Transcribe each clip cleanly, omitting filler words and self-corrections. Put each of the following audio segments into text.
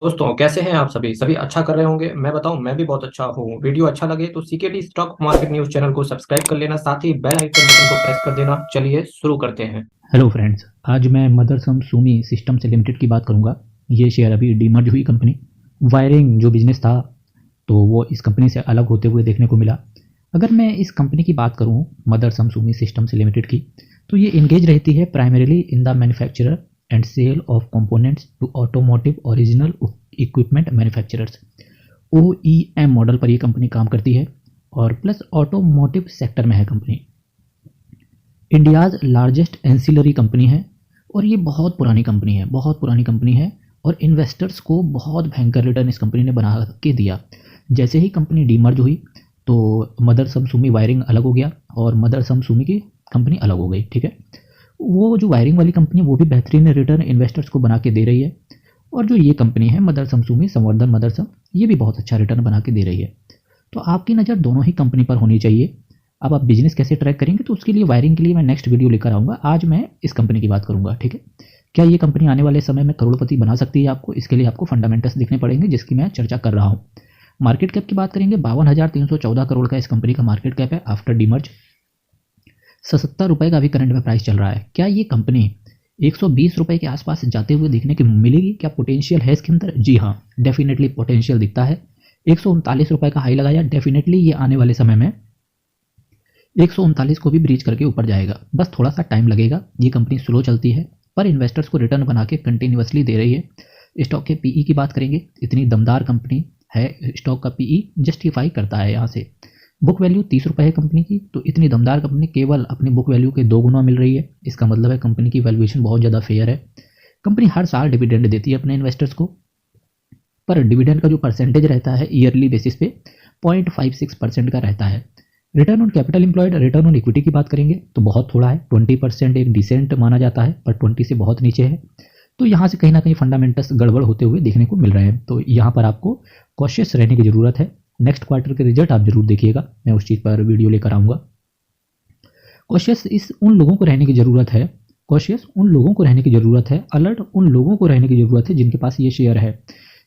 दोस्तों कैसे हैं आप सभी सभी अच्छा कर रहे होंगे। मैं बताऊं, मैं भी बहुत अच्छा हूँ। वीडियो अच्छा लगे तो CKD stock market news channel को सब्सक्राइब कर लेना, साथ ही बेल आइकन बटन को प्रेस कर देना। चलिए शुरू करते हैं। हेलो फ्रेंड्स, आज मैं मदरसम सुमी सिस्टम से लिमिटेड की बात करूंगा। ये शेयर अभी डीमर्ज हुई कंपनी। वायरिंग जो बिजनेस था तो वो इस कंपनी से अलग होते हुए देखने को मिला। अगर मैं इस कंपनी की बात करूं, मदरसम सुमी सिस्टम से लिमिटेड की, तो ये इंगेज रहती है primarily in the manufacturer and sale of components to automotive original equipment manufacturers. OEM model पर ये कंपनी काम करती है और प्लस ऑटोमोटिव सेक्टर में है company. India's largest ancillary company है और ये बहुत पुरानी कंपनी है, बहुत पुरानी कंपनी है। और इन्वेस्टर्स को बहुत भयंकर रिटर्न इस कंपनी ने बना के दिया। जैसे ही कंपनी डीमर्ज हुई तो मदरसम सुमी वायरिंग अलग हो गया और मदरसम सुमी की कंपनी अलग हो गई। ठीक है, वो जो वायरिंग वाली कंपनी वो भी बेहतरीन रिटर्न इन्वेस्टर्स को बना के दे रही है, और जो ये कंपनी है मदरसम सुमी संवर्धन मदरसम, ये भी बहुत अच्छा रिटर्न बना के दे रही है। तो आपकी नज़र दोनों ही कंपनी पर होनी चाहिए। अब आप बिजनेस कैसे ट्रैक करेंगे तो उसके लिए वायरिंग के लिए मैं नेक्स्ट वीडियो लेकर आऊँगा। आज मैं इस कंपनी की बात करूँगा। ठीक है, क्या ये कंपनी आने वाले समय में करोड़पति बना सकती है आपको? इसके लिए आपको फंडामेंटल्स देखने पड़ेंगे जिसकी मैं चर्चा कर रहा हूँ। मार्केट कैप की बात करेंगे, 52,314 करोड़ का इस कंपनी का मार्केट कैप है आफ्टर डीमर्ज। 77 रुपये का अभी करंट में प्राइस चल रहा है। क्या ये कंपनी 120 रुपये के आसपास जाते हुए देखने की मिलेगी? क्या पोटेंशियल है इसके अंदर? जी हाँ, डेफिनेटली पोटेंशियल दिखता है। 139 रुपये का हाई लगाया, डेफिनेटली ये आने वाले समय में 139 को भी ब्रीच करके ऊपर जाएगा। बस थोड़ा सा टाइम लगेगा। ये कंपनी स्लो चलती है पर इन्वेस्टर्स को रिटर्न बना के कंटिन्यूसली दे रही है। स्टॉक के पीई की बात करेंगे, इतनी दमदार कंपनी है, स्टॉक का पीई जस्टिफाई करता है यहाँ से। बुक वैल्यू 30 रुपये है कंपनी की, तो इतनी दमदार कंपनी केवल अपनी बुक वैल्यू के 2 गुना मिल रही है। इसका मतलब है कंपनी की वैल्यूएशन बहुत ज़्यादा फेयर है। कंपनी हर साल डिविडेंड देती है अपने इन्वेस्टर्स को, पर डिविडेंड का जो परसेंटेज रहता है ईयरली बेसिस पे 0.56% का रहता है। Return on capital employed, return on equity की बात करेंगे तो बहुत थोड़ा है। 20% एक डिसेंट माना जाता है, पर 20 से बहुत नीचे है। तो यहाँ से कहीं ना कहीं फंडामेंटल्स गड़बड़ होते हुए देखने को मिल रहे हैं। तो यहाँ पर आपको कॉशियस रहने की ज़रूरत है। नेक्स्ट क्वार्टर के रिजल्ट आप जरूर देखिएगा, मैं उस चीज़ पर वीडियो लेकर आऊँगा। कॉशियस इस उन लोगों को रहने की ज़रूरत है, कॉशियस उन लोगों को रहने की ज़रूरत है, अलर्ट उन लोगों को रहने की ज़रूरत है जिनके पास ये शेयर है,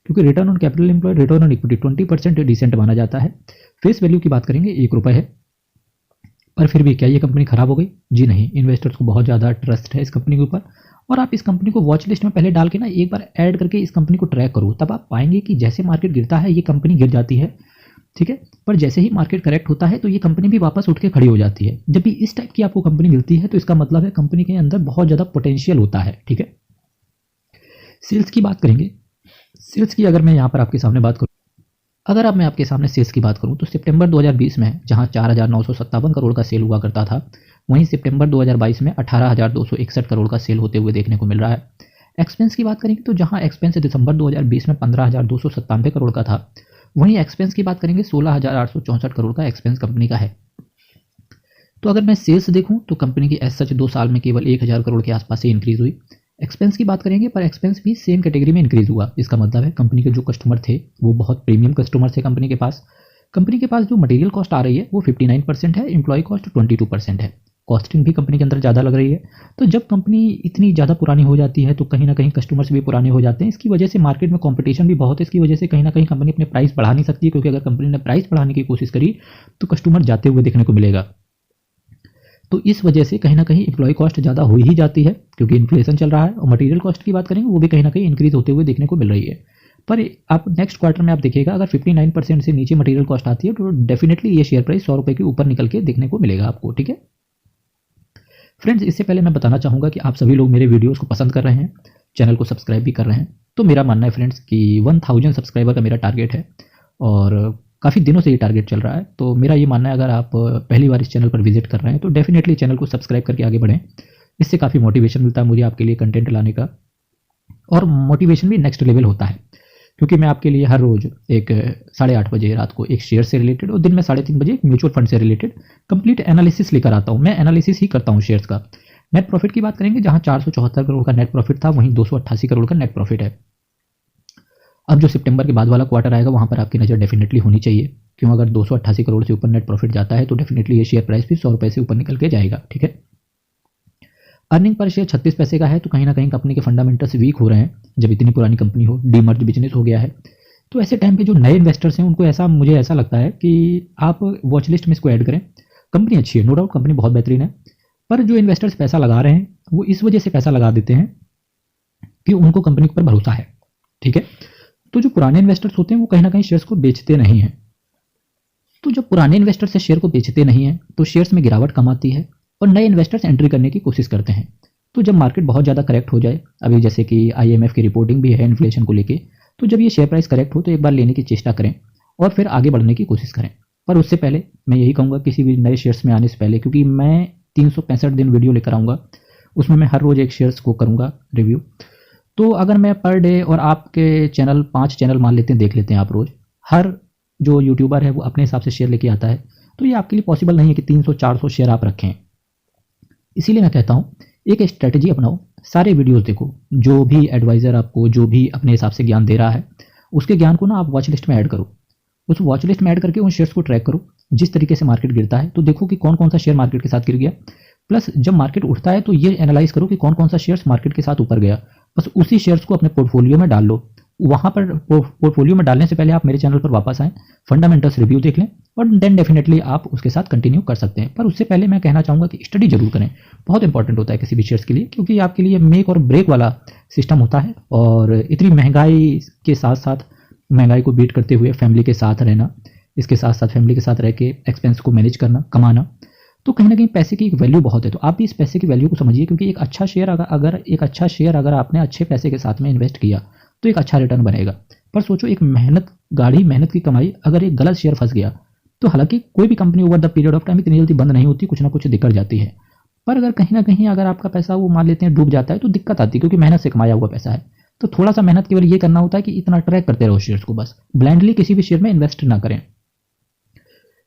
क्योंकि return on capital employed, return on equity 20% decent माना जाता है। फेस वैल्यू की बात करेंगे 1 रुपये है, पर फिर भी क्या ये कंपनी खराब हो गई? जी नहीं, इन्वेस्टर्स को बहुत ज़्यादा ट्रस्ट है इस कंपनी के ऊपर। और आप इस कंपनी को वॉच लिस्ट में पहले डाल के ना एक बार ऐड करके इस कंपनी को ट्रैक करो, तब आप पाएंगे कि जैसे मार्केट गिरता है ये कंपनी गिर जाती है। ठीक है, पर जैसे ही मार्केट करेक्ट होता है तो ये कंपनी भी वापस उठ के खड़ी हो जाती है। जब भी इस टाइप की आपको कंपनी मिलती है तो इसका मतलब है कंपनी के अंदर बहुत ज़्यादा पोटेंशियल होता है। ठीक है, सेल्स की बात करेंगे। सेल्स की अगर मैं यहाँ पर आपके सामने बात करूँ, अगर अब मैं आपके सामने सेल्स की बात करूं तो सितंबर 2020 में जहां 4,957 करोड़ का सेल हुआ करता था, वहीं सितंबर 2022 में 18,261 करोड़ का सेल होते हुए देखने को मिल रहा है। एक्सपेंस की बात करेंगे तो जहां एक्सपेंस दिसंबर 2020 में 15,297 करोड़ का था, वहीं एक्सपेंस की बात करेंगे 16,864 करोड़ का एक्सपेंस कंपनी का है। तो अगर मैं सेल्स देखूं तो कंपनी की एज सच 2 साल में केवल 1,000 करोड़ के आसपास से इंक्रीज हुई। एक्सपेंस की बात करेंगे पर एक्सपेंस भी सेम कैटेगरी में इंक्रीज हुआ। इसका मतलब है कंपनी के जो कस्टमर थे वो बहुत प्रीमियम कस्टमर थे कंपनी के पास। कंपनी के पास जो मटेरियल कॉस्ट आ रही है वो 59% है, एम्प्लॉय कॉस्ट 22% है। कॉस्टिंग भी कंपनी के अंदर ज़्यादा लग रही है। तो जब कंपनी इतनी ज़्यादा पुरानी हो जाती है तो कहीं ना कहीं कस्टमर्स भी पुराने हो जाते हैं। इसकी वजह से मार्केट में कंपटीशन भी बहुत है। इसकी वजह से कहीं ना कहीं कंपनी अपने प्राइस बढ़ा नहीं सकती है, क्योंकि अगर कंपनी ने प्राइस बढ़ाने की कोशिश करी तो कस्टमर जाते हुए देखने को मिलेगा। तो इस वजह से कहीं ना कहीं एम्प्लॉय कॉस्ट ज़्यादा हो ही जाती है, क्योंकि इन्फ्लेशन चल रहा है। और मटेरियल कॉस्ट की बात करेंगे वो भी कहीं ना कहीं इंक्रीज होते हुए देखने को मिल रही है। पर आप नेक्स्ट क्वार्टर में आप देखिएगा, अगर 59% से नीचे मटेरियल कॉस्ट आती है तो डेफिनेटली ये शेयर प्राइस 100 रुपये के ऊपर निकल के देखने को मिलेगा आपको। ठीक है फ्रेंड्स, इससे पहले मैं बताना चाहूँगा कि आप सभी लोग मेरे वीडियोज़ को पसंद कर रहे हैं, चैनल को सब्सक्राइब भी कर रहे हैं। तो मेरा मानना है फ्रेंड्स कि 1000 सब्सक्राइबर का मेरा टारगेट है और काफ़ी दिनों से ये टारगेट चल रहा है। तो मेरा ये मानना है अगर आप पहली बार इस चैनल पर विजिट कर रहे हैं तो डेफिनेटली चैनल को सब्सक्राइब करके आगे बढ़ें। इससे काफ़ी मोटिवेशन मिलता है मुझे आपके लिए कंटेंट लाने का, और मोटिवेशन भी नेक्स्ट लेवल होता है, क्योंकि मैं आपके लिए हर रोज़ एक 8:30 बजे रात को एक शेयर से रिलेटेड और दिन में 3:30 बजे एक म्यूचुअल फंड से रिलेटेड कंप्लीट एनालिसिस लेकर आता हूँ। मैं एनालिसिस ही करता हूँ शेयर्स का। नेट प्रॉफिट की बात करेंगे, जहाँ 474 करोड़ का नेट प्रॉफिट था वहीं 288 करोड़ का नेट प्रॉफिट है। अब जो सितंबर के बाद वाला क्वार्टर आएगा वहाँ पर आपकी नज़र डेफिनेटली होनी चाहिए, क्यों? अगर 288 करोड़ से ऊपर नेट प्रॉफिट जाता है तो डेफिनेटली ये शेयर प्राइस भी 100 रुपये से ऊपर निकल के जाएगा। ठीक है, अर्निंग पर शेयर 36 पैसे का है, तो कहीं ना कहीं कंपनी के फंडामेंटल्स वीक हो रहे हैं। जब इतनी पुरानी कंपनी हो, डीमर्ज बिजनेस हो गया है, तो ऐसे टाइम पे जो नए इन्वेस्टर्स हैं उनको मुझे ऐसा लगता है कि आप वॉच लिस्ट में इसको ऐड करें। कंपनी अच्छी है, नो डाउट कंपनी बहुत बेहतरीन है, पर जो इन्वेस्टर्स पैसा लगा रहे हैं वो इस वजह से पैसा लगा देते हैं कि उनको कंपनी पर भरोसा है, ठीक है। तो जो पुराने इन्वेस्टर्स होते हैं वो कहीं ना कहीं शेयर्स को बेचते नहीं हैं। तो जब पुराने इन्वेस्टर्स शेयर को बेचते नहीं हैं तो शेयर्स में गिरावट कम आती है और नए इन्वेस्टर्स एंट्री करने की कोशिश करते हैं। तो जब मार्केट बहुत ज़्यादा करेक्ट हो जाए, अभी जैसे कि IMF की रिपोर्टिंग भी है इन्फ्लेशन को लेके, तो जजब ये शेयर प्राइस करेक्ट हो तो एक बार लेने की चेष्टा करें और फिर आगे बढ़ने की कोशिश करें। पर उससे पहले मैं यही कहूँगा किसी भी नए शेयर्स में आने से पहले, क्योंकि मैं 365 दिन वीडियो लेकर आऊँगा, उसमें मैं हर रोज़ एक शेयर्स को करूँगा रिव्यू। तो अगर मैं पर डे, और आपके चैनल 5 चैनल मान लेते हैं, देख लेते हैं आप रोज़, हर जो यूट्यूबर है वो अपने हिसाब से शेयर लेके आता है, तो ये आपके लिए पॉसिबल नहीं है कि 300-400 शेयर आप रखें। इसीलिए मैं कहता हूँ एक स्ट्रेटजी अपनाओ, सारे वीडियोस देखो, जो भी एडवाइज़र आपको जो भी अपने हिसाब से ज्ञान दे रहा है उसके ज्ञान को ना आप वॉच लिस्ट में ऐड करो। उस वॉच लिस्ट में ऐड करके उन शेयर्स को ट्रैक करो। जिस तरीके से मार्केट गिरता है तो देखो कि कौन कौन सा शेयर मार्केट के साथ गिर गया, प्लस जब मार्केट उठता है तो ये एनालाइज करो कि कौन कौन सा शेयर्स मार्केट के साथ ऊपर गया, बस उसी शेयर्स को अपने पोर्टफोलियो में डाल लो। वहाँ पर पोर्टफोलियो में डालने से पहले आप मेरे चैनल पर वापस आएँ, फंडामेंटल्स रिव्यू देख लें और देन डेफिनेटली आप उसके साथ कंटिन्यू कर सकते हैं। पर उससे पहले मैं कहना चाहूँगा कि स्टडी जरूर करें, बहुत इंपॉर्टेंट होता है किसी भी शेयर्स के लिए, क्योंकि आपके लिए मेक और ब्रेक वाला सिस्टम होता है। और इतनी महंगाई के साथ साथ, महंगाई को बीट करते हुए फैमिली के साथ रहना, इसके साथ साथ फैमिली के साथ रह के एक्सपेंस को मैनेज करना, कमाना, तो कहीं ना कहीं पैसे की एक वैल्यू बहुत है। तो आप भी इस पैसे की वैल्यू को समझिए, क्योंकि एक अच्छा शेयर अगर आपने अच्छे पैसे के साथ में इन्वेस्ट किया तो एक अच्छा रिटर्न बनेगा। पर सोचो, एक मेहनत की कमाई, अगर एक गलत शेयर फंस गया तो हालांकि कोई भी company over the period of time इतनी जल्दी बंद नहीं होती, कुछ ना कुछ दिक्कत जाती है। पर अगर कहीं ना कहीं अगर आपका पैसा वो मान लेते हैं डूब जाता है तो दिक्कत आती है, क्योंकि मेहनत से कमाया हुआ पैसा है। तो थोड़ा सा मेहनत केवल ये करना होता है कि इतना ट्रैक करते रहो शेयर्स को, बस ब्लाइंडली किसी भी शेयर में इन्वेस्ट ना करें।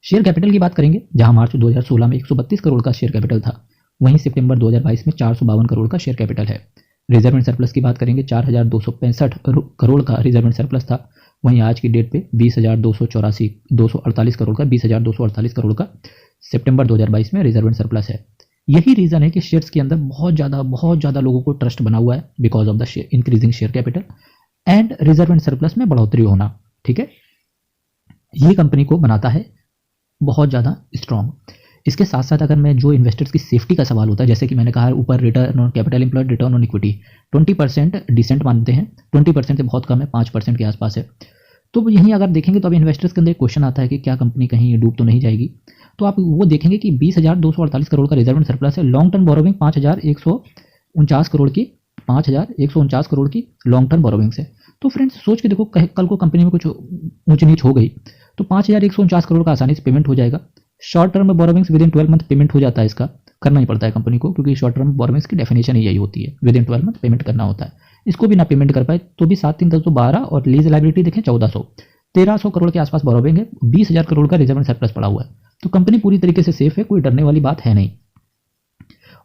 शेयर कैपिटल की बाबात करेंगे, जहां मार्च 2016 में 132 करोड़ का शेयर कैपिटल था, वहीं सितंबर 2022 में 452 करोड़ का शेयर कैपिटल है। रिजर्व एंड सरप्लस की बात करेंगे, 4265 करोड़ का रिजर्व एंड सरप्लस था, वहीं आज की डेट पे 248 करोड़ का सितंबर 2022 में रिजर्व एंड सरप्लस है। यही रीज़न है कि शेयर्स के अंदर बहुत ज़्यादा लोगों को ट्रस्ट बना हुआ है, because of the increasing share capital and reserve and surplus में बढ़ोतरी होना, ठीक है। ये कंपनी को बनाता है बहुत ज़्यादा स्ट्रॉन्ग। इसके साथ साथ अगर मैं जो इन्वेस्टर्स की सेफ्टी का सवाल होता है, जैसे कि मैंने कहा ऊपर, return on capital employed, return on equity 20% decent मानते हैं, 20% से बहुत कम है, 5% के आसपास है। तो यहीं अगर देखेंगे तो अब इन्वेस्टर्स के अंदर क्वेश्चन आता है कि क्या कंपनी कहीं डूब तो नहीं जाएगी। तो आप वो देखेंगे कि 20,248 करोड़ का रिजर्व एंड सरप्लस है, लॉन्ग टर्म बोरोविंग 5,149 करोड़ की लॉन्ग टर्म बोरोविंग्स है। तो फ्रेंड्स सोच के देखो, कल को कंपनी में कुछ ऊंच नीच हो गई तो 5,149 करोड़ का आसानी से पेमेंट हो जाएगा। Short term borrowings with in 12 month payment हो जाता है, इसका करना ही पड़ता है कंपनी को, क्योंकि शॉर्ट टर्म बोरोविंग्स की डेफिनेशन ही यही होती है, विद इन 12 मंथ पेमेंट करना होता है। इसको भी ना पेमेंट कर पाए तो भी 7 3 10 12 और लीज लाइबिलिटी देखें 1300 करोड़ के आसपास बोरोविंग है, 20,000 करोड़ का रिजर्व एंड सरप्लस पड़ा हुआ है। तो कंपनी पूरी तरीके से सेफ है, कोई डरने वाली बात है नहीं।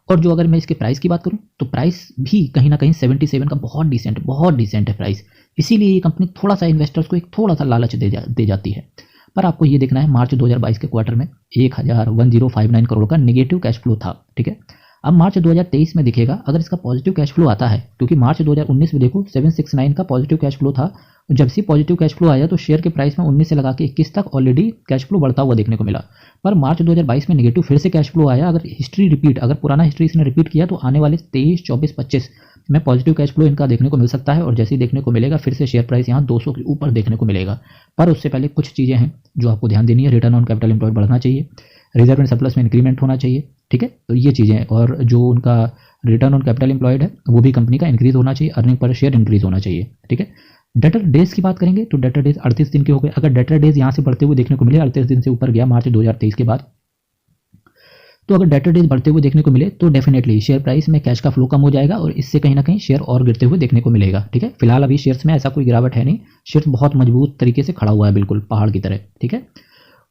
और जो अगर मैं इसके प्राइस की बात करूं तो प्राइस भी कहीं ना कहीं 77 का बहुत डिसेंट है प्राइस। इसीलिए ये कंपनी थोड़ा सा इन्वेस्टर्स को एक थोड़ा सा लालच दे जाती है। पर आपको ये देखना है, मार्च 2022 के क्वार्टर में 1059 करोड़ का नेगेटिव कैश फ्लो था, ठीक है। अब मार्च 2023 में दिखेगा अगर इसका पॉजिटिव कैश फ्लो आता है, क्योंकि मार्च 2019 में देखो 769 का पॉजिटिव कैश फ्लो था। जब से पॉजिटिव कैश फ्लो आया तो शेयर के प्राइस में 19 से लगा के 21 तक ऑलरेडी कैश फ्लो बढ़ता हुआ देखने को मिला। पर मार्च 2022 में नेगेटिव फिर से कैश फ्लो आया। अगर पुराना हिस्ट्री इसने रिपीट किया तो आने वाले 23, 24, 25 में पॉजिटिव कैश फ्लो इनका देखने को मिल सकता है। और जैसे ही देखने को मिलेगा फिर से शेयर प्राइस यहाँ 200 के ऊपर देखने को मिलेगा। पर उससे पहले कुछ चीज़ें हैं जो आपको ध्यान देनी है। रिटर्न ऑन कैपिटल एम्प्लॉयड बढ़ना चाहिए, रिजर्व एंड सरप्लस में इंक्रीमेंट होना चाहिए, ठीक है। तो ये चीज़ें हैं। और जो उनका रिटर्न ऑन कैपिटल एम्प्लॉयड है वो भी कंपनी का इंक्रीज होना चाहिए, अर्निंग पर शेयर इंक्रीज होना चाहिए, ठीक है। डेटर डेज की बात करेंगे तो डेटर डेज 38 दिन के हो गए। अगर डेटर डेज यहाँ से बढ़ते हुए देखने को मिले, 38 दिन से ऊपर गया मार्च 2023 के बाद, तो अगर डेटर डेज बढ़ते हुए देखने को मिले तो डेफिनेटली शेयर प्राइस में कैश का फ्लो कम हो जाएगा और इससे कहीं ना कहीं शेयर और गिरते हुए देखने को मिलेगा, ठीक है। फिलहाल अभी शेयर्स में ऐसा कोई गिरावट है नहीं, शेयर बहुत मजबूत तरीके से खड़ा हुआ है, बिल्कुल पहाड़ की तरह, ठीक है।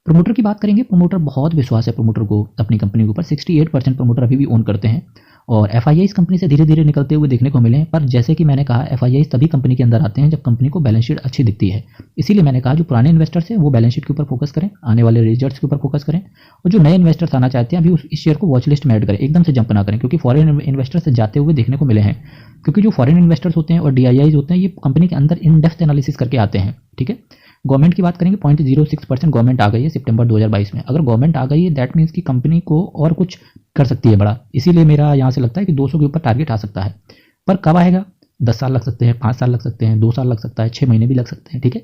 प्रमोटर की बात करेंगे, प्रमोटर बहुत विश्वास है प्रमोटर को अपनी कंपनी के ऊपर, 68% प्रमोटर अभी भी ओन करते हैं। और FIIs कंपनी से धीरे धीरे निकलते हुए देखने को मिले हैं। पर जैसे कि मैंने कहा, FIIs तभी कंपनी के अंदर आते हैं जब कंपनी को बैलेंस शीट अच्छी दिखती है। इसीलिए मैंने कहा जो पुराने इन्वेस्टर्स हैं वो बैलेंस शीट के ऊपर फोकस करें, आने वाले रिजल्ट्स के ऊपर फोकस करें, और जो नए इन्वेस्टर्स आना चाहते हैं अभी इस शेयर को वॉच लिस्ट में ऐड करें, एकदम से जंप ना करें, क्योंकि फॉरेन इन्वेस्टर्स जाते हुए देखने को मिले हैं। क्योंकि जो फॉरेन इन्वेस्टर्स होते हैं और DIIs होते हैं, ये कंपनी के अंदर इन डेप्थ एनालिसिस करके आते हैं। ठीक है, गवर्नमेंट की बात करेंगे, 0.06% गवर्नमेंट आ गई है सितंबर 2022 में। अगर गवर्नमेंट आ गई है दैट मीन्स कि कंपनी को और कुछ कर सकती है बड़ा। इसीलिए मेरा यहाँ से लगता है कि 200 के ऊपर टारगेट आ सकता है। पर कब आएगा? 10 साल लग सकते हैं, 5 साल लग सकते हैं, 2 साल लग सकता है, 6 महीने भी लग सकते हैं। ठीक है,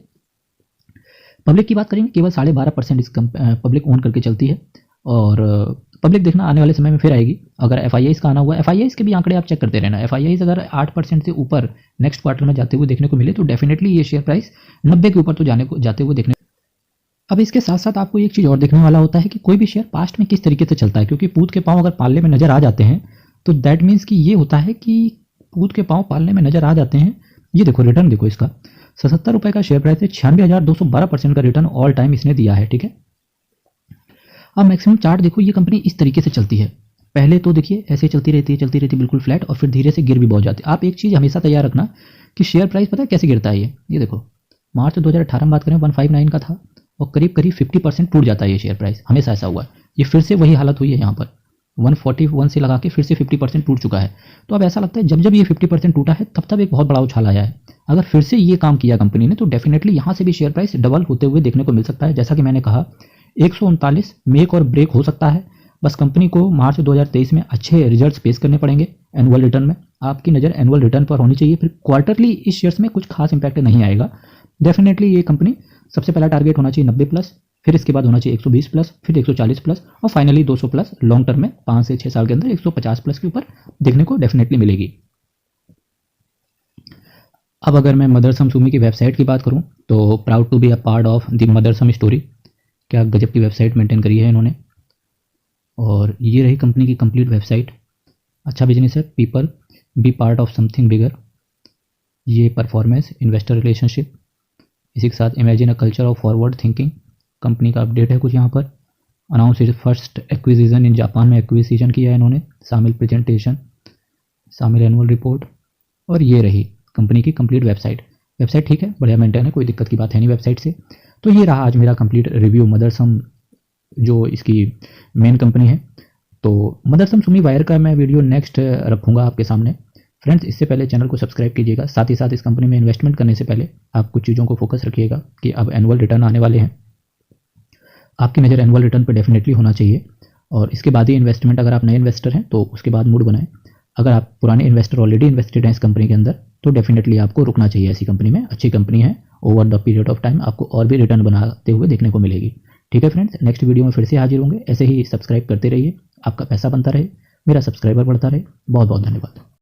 पब्लिक की बात करेंगे, केवल 12.5% इस पब्लिक ओन करके चलती है, और पब्लिक देखना आने वाले समय में फिर आएगी। अगर FIIs का आना हुआ, FIIs के भी आंकड़े आप चेक करते रहना। FIIs अगर 8% से ऊपर नेक्स्ट क्वार्टर में जाते हुए देखने को मिले तो डेफिनेटली ये शेयर प्राइस 90 के ऊपर तो जाते हुए देखने। अब इसके साथ साथ आपको एक चीज़ और देखने वाला होता है कि कोई भी शेयर पास्ट में किस तरीके से चलता है, क्योंकि पूत के पाँव अगर पालने में नजर आ जाते हैं तो दैट मीन्स कि ये होता है कि पूत के पाँव पालने में नजर आ जाते हैं। ये देखो रिटर्न देखो इसका, 77 रुपये का शेयर प्राइस है, 96,212% का रिटर्न ऑल टाइम इसने दिया है। ठीक है, अब मैक्सिमम चार्ट देखो, ये कंपनी इस तरीके से चलती है। पहले तो देखिए ऐसे चलती रहती बिल्कुल फ्लैट, और फिर धीरे से गिर भी बहुत जाती है। आप एक चीज़ हमेशा तैयार रखना कि शेयर प्राइस पता है कैसे गिरता है। ये देखो मार्च 2018 में बात करें 159 का था, और करीब 50% टूट जाता है ये शेयर प्राइस। हमेशा ऐसा हुआ है, ये फिर से वही हालत हुई है। यहाँ पर 141 से लगा के फिर से 50% टूट चुका है। तो अब ऐसा लगता है जब ये 50% टूटा है तब एक बहुत बड़ा उछाल आया है। अगर फिर से ये काम किया कंपनी ने तो डेफिनेटली यहाँ से भी शेयर प्राइस डबल होते हुए देखने को मिल सकता है। जैसा कि मैंने कहा 139 मेक और ब्रेक हो सकता है। बस कंपनी को मार्च 2023 में अच्छे रिजल्ट्स पेश करने पड़ेंगे। एनुअल रिटर्न में आपकी नज़र एनुअल रिटर्न पर होनी चाहिए, फिर क्वार्टरली इस शेयर्स में कुछ खास इंपैक्ट नहीं आएगा। डेफिनेटली ये कंपनी सबसे पहला टारगेट होना चाहिए 90+, फिर इसके बाद होना चाहिए 120+, फिर 140+, और फाइनली 200+। लॉन्ग टर्म में 5 से 6 साल के अंदर 150+ के ऊपर देखने को डेफिनेटली मिलेगी। अब अगर मैं मदरसम सुमी की वेबसाइट की बात करूं तो proud to be a part of the मदरसम स्टोरी। क्या गजब की वेबसाइट मेंटेन करी है इन्होंने, और ये रही कंपनी की कंप्लीट वेबसाइट। अच्छा बिजनेस है, people be part of something bigger. ये परफॉर्मेंस, इन्वेस्टर रिलेशनशिप, इसी के साथ imagine a culture of forward thinking. Company का अपडेट है कुछ यहाँ पर। Announce is first acquisition in Japan में एक्विजिशन किया है इन्होंने, शामिल प्रेजेंटेशन, शामिल एनुअल रिपोर्ट, और ये रही कंपनी की कंप्लीट वेबसाइट। वेबसाइट ठीक है, बढ़िया मेंटेन है, कोई दिक्कत की बात है नहीं वेबसाइट से। तो ये रहा आज मेरा कंप्लीट रिव्यू मदरसम, जो इसकी मेन कंपनी है। तो मदरसम सुमी वायर का मैं वीडियो नेक्स्ट रखूँगा आपके सामने। फ्रेंड्स, इससे पहले चैनल को सब्सक्राइब कीजिएगा। साथ ही साथ इस कंपनी में इन्वेस्टमेंट करने से पहले आप कुछ चीज़ों को फोकस रखिएगा कि अब एनुअल रिटर्न आने वाले हैं, आपकी नज़र एनुअल रिटर्न पर डेफिनेटली होना चाहिए, और इसके बाद ही इन्वेस्टमेंट। अगर आप नए इन्वेस्टर हैं तो उसके बाद मूड बनाएं। अगर आप पुराने इन्वेस्टर ऑलरेडी इन्वेस्टेड हैं इस कंपनी के अंदर तो डेफिनेटली आपको रुकना चाहिए ऐसी कंपनी में। अच्छी कंपनी है, over the period of time आपको और भी रिटर्न बनाते हुए देखने को मिलेगी। ठीक है फ्रेंड्स, नेक्स्ट वीडियो में फिर से हाजिर होंगे। ऐसे ही सब्सक्राइब करते रहिए, आपका पैसा बनता रहे, मेरा सब्सक्राइबर बढ़ता रहे। बहुत बहुत धन्यवाद।